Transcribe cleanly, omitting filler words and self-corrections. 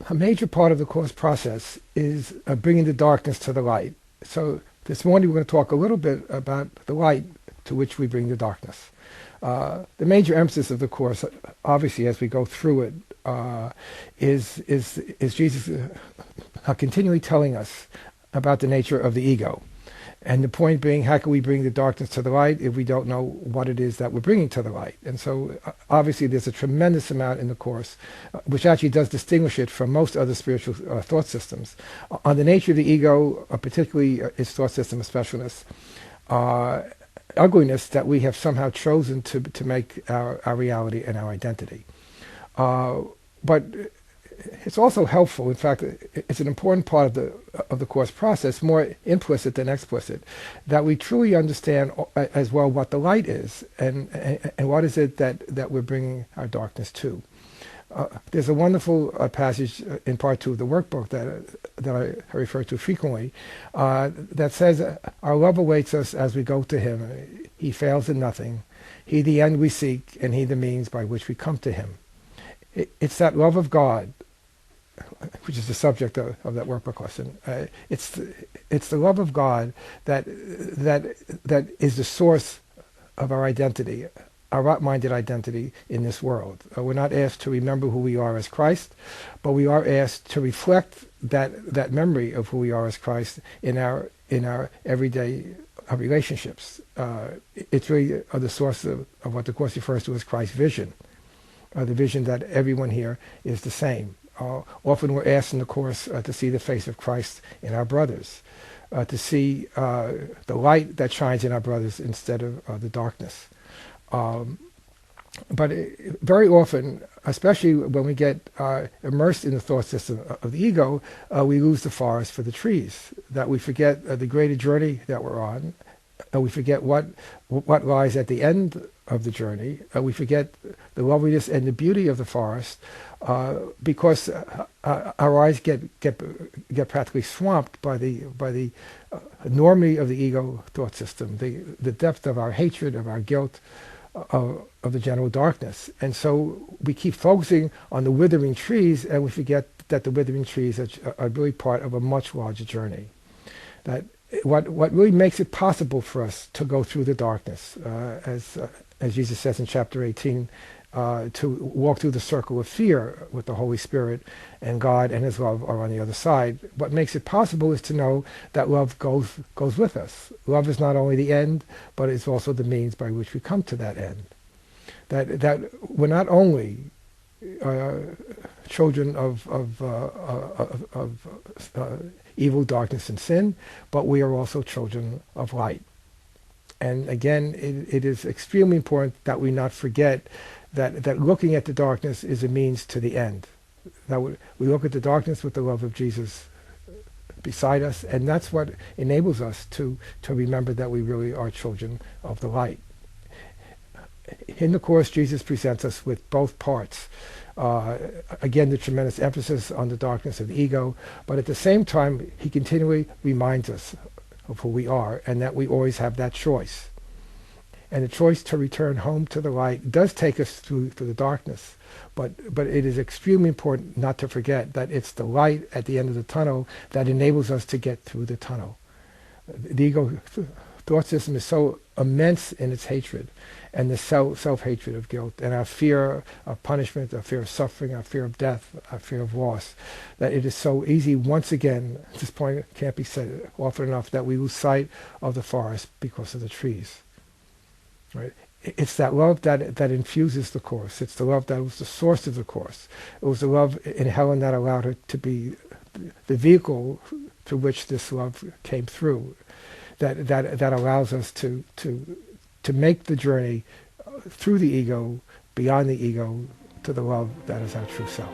A major part of the Course process is bringing the darkness to the light. So this morning we're going to talk a little bit about the light to which we bring the darkness. The major emphasis of the Course, obviously, as we go through it, is Jesus continually telling us about the nature of the ego. And the point being, how can we bring the darkness to the light if we don't know what it is that we're bringing to the light? And so, obviously, there's a tremendous amount in the Course, which actually does distinguish it from most other spiritual thought systems. On the nature of the ego, particularly its thought system of specialness, ugliness that we have somehow chosen to make our reality and our identity. But it's also helpful. In fact, it's an important part of the Course process, more implicit than explicit, that we truly understand as well what the light is and what is it that we're bringing our darkness to. There's a wonderful passage in part 2 of the workbook that I refer to frequently that says, "Our love awaits us as we go to Him. He fails in nothing. He the end we seek, and He the means by which we come to Him." It's that love of God, which is the subject of that workbook lesson. It's the love of God that is the source of our identity, our right-minded identity in this world. We're not asked to remember who we are as Christ, but we are asked to reflect that memory of who we are as Christ in our everyday relationships. It's really the source of what the Course refers to as Christ's vision, the vision that everyone here is the same. Often we're asked in the Course to see the face of Christ in our brothers, to see the light that shines in our brothers instead of the darkness. But very often, especially when we get immersed in the thought system of the ego, we lose the forest for the trees, that we forget the greater journey that we're on, and we forget what lies at the end of the journey. We forget the loveliness and the beauty of the forest because our eyes get practically swamped by the enormity of the ego thought system, the depth of our hatred, of our guilt, of the general darkness. And so we keep focusing on the withering trees, and we forget that the withering trees are really part of a much larger journey. That what really makes it possible for us to go through the darkness, as Jesus says in chapter 18, to walk through the circle of fear with the Holy Spirit and God and His love are on the other side. What makes it possible is to know that love goes with us. Love is not only the end, but it's also the means by which we come to that end. That we're not only children of evil, darkness, and sin, but we are also children of light. And again, it is extremely important that we not forget that looking at the darkness is a means to the end. That we look at the darkness with the love of Jesus beside us, and that's what enables us to remember that we really are children of the light. In the Course, Jesus presents us with both parts. Again, the tremendous emphasis on the darkness of the ego, but at the same time, He continually reminds us of who we are, and that we always have that choice. And the choice to return home to the light does take us through the darkness, but it is extremely important not to forget that it's the light at the end of the tunnel that enables us to get through the tunnel. The ego thought system is so immense in its hatred, and the self-hatred of guilt, and our fear of punishment, our fear of suffering, our fear of death, our fear of loss, that it is so easy, once again, at this point can't be said often enough, that we lose sight of the forest because of the trees. Right? It's that love that infuses the Course. It's the love that was the source of the Course. It was the love in Helen that allowed her to be the vehicle through which this love came through. That allows us to make the journey through the ego, beyond the ego, to the love that is our true self.